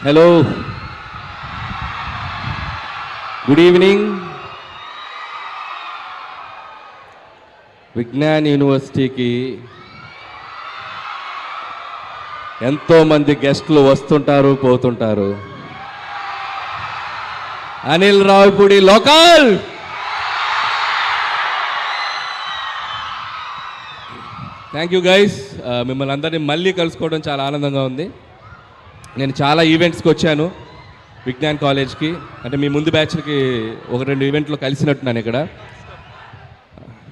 Hello, good evening. Vignan యూనివర్సిటీకి ఎంతోమంది గెస్టులు వస్తుంటారు, పోతుంటారు. Anil Ravipudi local. Thank you guys. మిమ్మల్ని అందరినీ మళ్ళీ కలుసుకోవడం చాలా ఆనందంగా ఉంది. నేను చాలా ఈవెంట్స్కి వచ్చాను విజ్ఞాన్ కాలేజ్కి. అంటే మీ ముందు బ్యాచ్లకి ఒక 2 ఈవెంట్లో కలిసినట్టున్నాను ఇక్కడ.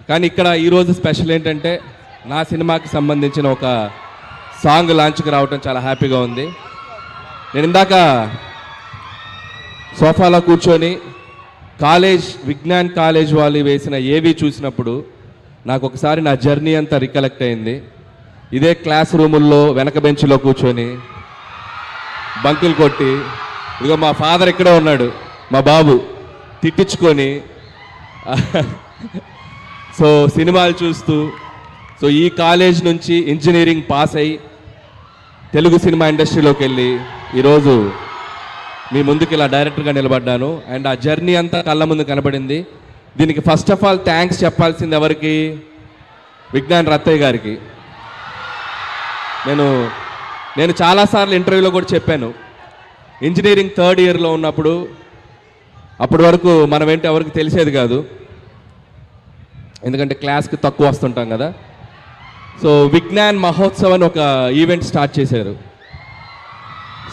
కానీ ఇక్కడ ఈరోజు స్పెషల్ ఏంటంటే నా సినిమాకి సంబంధించిన ఒక సాంగ్ లాంచ్కి రావడం చాలా హ్యాపీగా ఉంది. నేను ఇందాక సోఫాలో కూర్చొని విజ్ఞాన్ కాలేజ్ వాళ్ళు వేసిన ఏవి చూసినప్పుడు నాకు ఒకసారి నా జర్నీ అంతా రికలెక్ట్ అయింది. ఇదే క్లాస్ రూముల్లో వెనక బెంచ్లో కూర్చొని బంకులు కొట్టి, ఇదిగో మా ఫాదర్ ఇక్కడే ఉన్నాడు, మా బాబు, తిట్టించుకొని సో సినిమాలు చూస్తూ, సో ఈ కాలేజ్ నుంచి ఇంజనీరింగ్ పాస్ అయ్యి తెలుగు సినిమా ఇండస్ట్రీలోకి వెళ్ళి ఈరోజు మీ ముందుకు ఇలా డైరెక్టర్గా నిలబడ్డాను. అండ్ ఆ జర్నీ అంతా కళ్ళ ముందు కనబడింది. దీనికి ఫస్ట్ ఆఫ్ ఆల్ థ్యాంక్స్ చెప్పాల్సింది ఎవరికి? విజ్ఞాన్ రత్తయ్య గారికి. నేను చాలాసార్లు ఇంటర్వ్యూలో కూడా చెప్పాను, ఇంజనీరింగ్ 3rd ఇయర్లో ఉన్నప్పుడు, అప్పటి వరకు మనం ఏంటి ఎవరికి తెలిసేది కాదు, ఎందుకంటే క్లాస్కి తక్కువ వస్తుంటాం కదా. సో విజ్ఞాన్ మహోత్సవ్ అని ఒక ఈవెంట్ స్టార్ట్ చేశారు.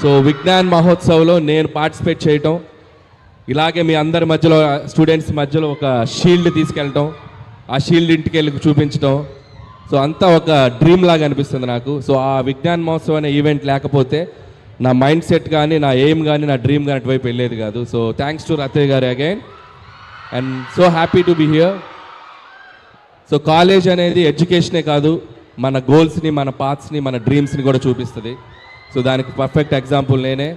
సో విజ్ఞాన్ మహోత్సవ్లో నేను పార్టిసిపేట్ చేయటం, ఇలాగే మీ అందరి మధ్యలో స్టూడెంట్స్ మధ్యలో ఒక షీల్డ్ తీసుకెళ్ళటం, ఆ షీల్డ్ ఇంటికి వెళ్ళి చూపించడం, సో అంతా ఒక డ్రీమ్ లాగా అనిపిస్తుంది నాకు. సో ఆ విజ్ఞాన్ మహోత్సవ్ అనే ఈవెంట్ లేకపోతే నా మైండ్ సెట్ కానీ, నా ఎయిమ్ కానీ, నా డ్రీమ్ కానీ అటువైపు వెళ్ళేది కాదు. సో థ్యాంక్స్ టు రత్తయ్య గారు again, and so happy to be here. So college అనేది ఎడ్యుకేషనే కాదు, మన గోల్స్ని, మన పాత్స్ని, మన డ్రీమ్స్ని కూడా చూపిస్తుంది. సో దానికి పర్ఫెక్ట్ ఎగ్జాంపుల్ నేనే.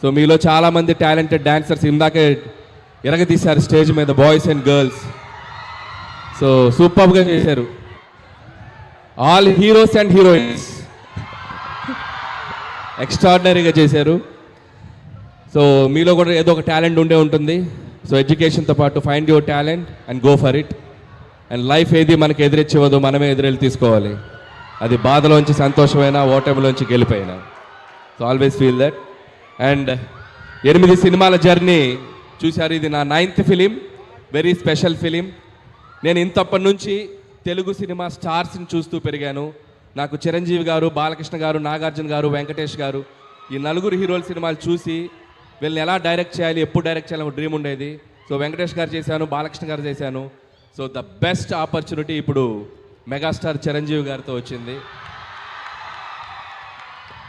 సో మీలో చాలామంది టాలెంటెడ్ డాన్సర్స్ ఇందాకే ఎరగదీశారు స్టేజ్ మీద, బాయ్స్ అండ్ గర్ల్స్. సో సూపర్గా చేశారు, ఆల్ హీరోస్ అండ్ హీరోయిన్స్ ఎక్స్ట్రాడినరీగా చేశారు. సో మీలో కూడా ఏదో ఒక టాలెంట్ ఉండే ఉంటుంది. సో ఎడ్యుకేషన్తో పాటు find your talent and go for it. And life ఏది మనకి ఎదురిచ్చివ్వదు, మనమే ఎదురెళ్ళి తీసుకోవాలి. అది బాధలోంచి సంతోషమైనా, ఓటమిలోంచి గెలిపోయినా. So always feel that. And 8 సినిమాల జర్నీ చూశారు. ఇది నా 9th film, very special film. నేను ఇంతప్పటి నుంచి తెలుగు సినిమా స్టార్స్ని చూస్తూ పెరిగాను. నాకు చిరంజీవి గారు, బాలకృష్ణ గారు, నాగార్జున గారు, వెంకటేష్ గారు, ఈ 4 హీరోల సినిమాలు చూసి వీళ్ళని ఎలా డైరెక్ట్ చేయాలి, ఎప్పుడు డైరెక్ట్ చేయాలని ఒక డ్రీమ్ ఉండేది. సో వెంకటేష్ గారు చేశాను, బాలకృష్ణ గారు చేశాను. సో ద బెస్ట్ ఆపర్చునిటీ ఇప్పుడు మెగాస్టార్ చిరంజీవి గారితో వచ్చింది.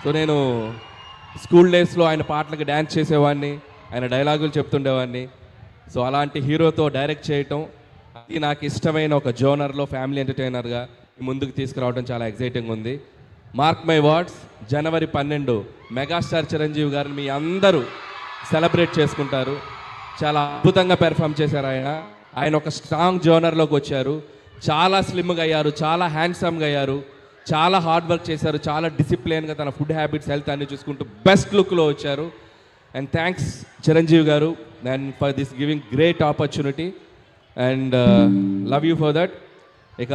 సో నేను స్కూల్ డేస్లో ఆయన పాటలకు డ్యాన్స్ చేసేవాడిని, ఆయన డైలాగులు చెప్తుండేవాడిని. సో అలాంటి హీరోతో డైరెక్ట్ చేయటం, అది నాకు ఇష్టమైన ఒక జోనర్లో ఫ్యామిలీ ఎంటర్టైనర్గా ముందుకు తీసుకురావడం చాలా ఎక్సైటింగ్ ఉంది. Mark my words, January 12 megastar Chiranjeevi గారిని మీ అందరూ సెలబ్రేట్ చేసుకుంటారు. చాలా అద్భుతంగా పెర్ఫామ్ చేశారు ఆయన ఒక స్ట్రాంగ్ జోనర్లోకి వచ్చారు. చాలా స్లిమ్గా అయ్యారు, చాలా హ్యాండ్సమ్గా అయ్యారు, చాలా హార్డ్ వర్క్ చేశారు, చాలా డిసిప్లిన్గా తన ఫుడ్ హ్యాబిట్స్, హెల్త్ అన్ని చూసుకుంటూ బెస్ట్ లుక్లో వచ్చారు. అండ్ థ్యాంక్స్ చిరంజీవి గారు and for this giving great opportunity and love you for that. ఇక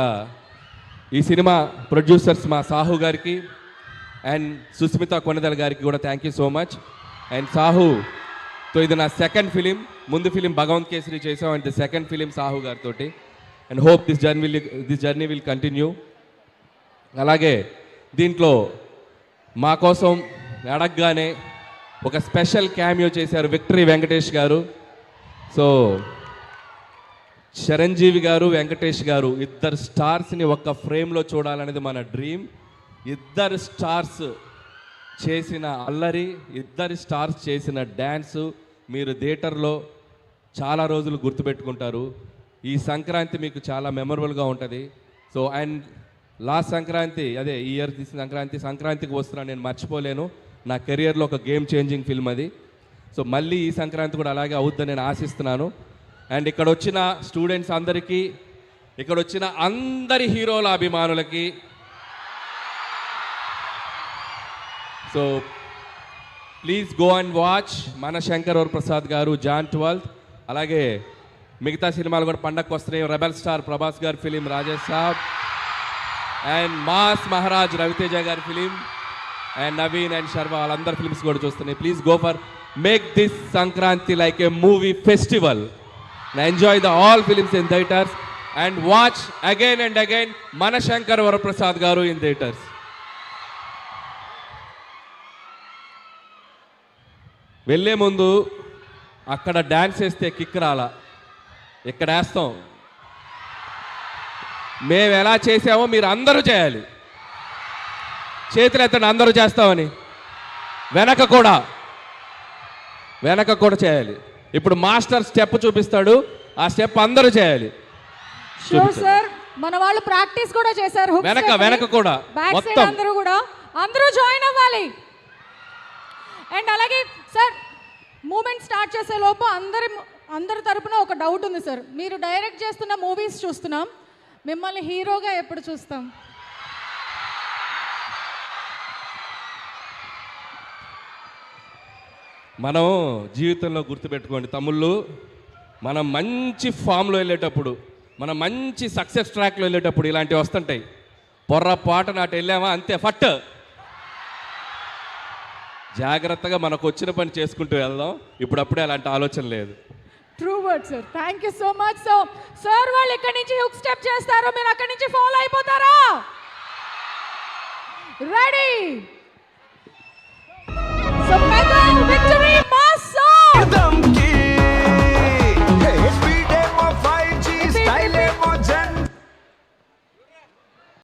ఈ సినిమా ప్రొడ్యూసర్స్ మా సాహు గారికి అండ్ సుస్మిత కొనెదల గారికి కూడా thank you so much. And సాహుతో ఇది నా 2nd ఫిలిం. ముందు ఫిలిం భగవంత్ కేసరి చేసాం, and the 2nd film Sahu గారితో. And hope this journey will continue. అలాగే దీంట్లో మా కోసం అడగగానే ఒక స్పెషల్ క్యామియో చేశారు విక్టరీ వెంకటేష్ గారు. సో చిరంజీవి గారు, వెంకటేష్ గారు, ఇద్దరు స్టార్స్ని ఒక్క ఫ్రేమ్లో చూడాలనేది మన డ్రీమ్. ఇద్దరు స్టార్స్ చేసిన అల్లరి, ఇద్దరు స్టార్స్ చేసిన డ్యాన్సు మీరు థియేటర్లో చాలా రోజులు గుర్తుపెట్టుకుంటారు. ఈ సంక్రాంతి మీకు చాలా మెమరబుల్గా ఉంటుంది. సో అండ్ లాస్ట్ సంక్రాంతి, అదే ఈ ఇయర్ తీసిన సంక్రాంతికి వస్తున్నాను, నేను మర్చిపోలేను. నా కెరియర్లో ఒక గేమ్ చేంజింగ్ ఫిల్మ్ అది. సో మళ్ళీ ఈ సంక్రాంతి కూడా అలాగే అవుద్దని నేను ఆశిస్తున్నాను. అండ్ ఇక్కడ వచ్చిన స్టూడెంట్స్ అందరికీ, ఇక్కడ వచ్చిన అందరి హీరోల అభిమానులకి, so please go and watch మన శంకర్ వరప్రసాద్ గారు జాన్ 12. అలాగే మిగతా సినిమాలు కూడా పండగకు వస్తున్నాయి. రెబల్ స్టార్ ప్రభాస్ గారి film Rajesh Saab, and mass Maharaj Ravi Teja గారి film, and Naveen and Sharma వాళ్ళందరి ఫిలిమ్స్ కూడా చూస్తున్నాయి. Please go for make this Sankranti like a movie festival. Enjoy the all films in theatres and watch again and again మన శంకర్ వరప్రసాద్ గారు ఇన్ థియేటర్స్. వెళ్ళే ముందు అక్కడ డ్యాన్స్ వేస్తే కిక్ రాలా, ఇక్కడ వేస్తాం. మేము ఎలా చేసామో మీరు అందరూ చేయాలి. చేతులు ఎత్తండి అందరూ చేస్తామని. వెనక కూడా చేయాలి. ఇప్పుడు మాస్టర్ స్టెప్ చూపిస్తాడు, ఆ స్టెప్ అందరూ చేయాలి. సార్ మన వాళ్ళు ప్రాక్టీస్ కూడా చేశారు. వెనక కూడా మొత్తం అందరూ జాయిన్ అవ్వాలి. అండ్ అలాగే సార్ మూమెంట్ స్టార్ట్ చేసే లోపు అందరి తరపున ఒక డౌట్ ఉంది సార్. మీరు డైరెక్ట్ చేస్తున్న మూవీస్ చూస్తున్నాం, మిమ్మల్ని హీరోగా ఎప్పుడు చూస్తాం? మనం జీవితంలో గుర్తుపెట్టుకోండి తమ్ముళ్ళు, మనం మంచి ఫామ్లో వెళ్ళేటప్పుడు, మనం మంచి సక్సెస్ ట్రాక్లో వెళ్ళేటప్పుడు ఇలాంటివి వస్తుంటాయి. పొర్రపాటు నాటి వెళ్ళామా అంతే ఫట్. జాగ్రత్తగా మనకు వచ్చిన పని చేసుకుంటూ వెళ్దాం. ఇప్పుడప్పుడే అలాంటి ఆలోచన లేదు. True word sir. Thank you so much. So sir వాళ్ళు ఇక్కడి నుంచి హుక్ స్టెప్ చేస్తారో మీరు అక్కడి నుంచి ఫాలో అయిపోతారా? రెడీ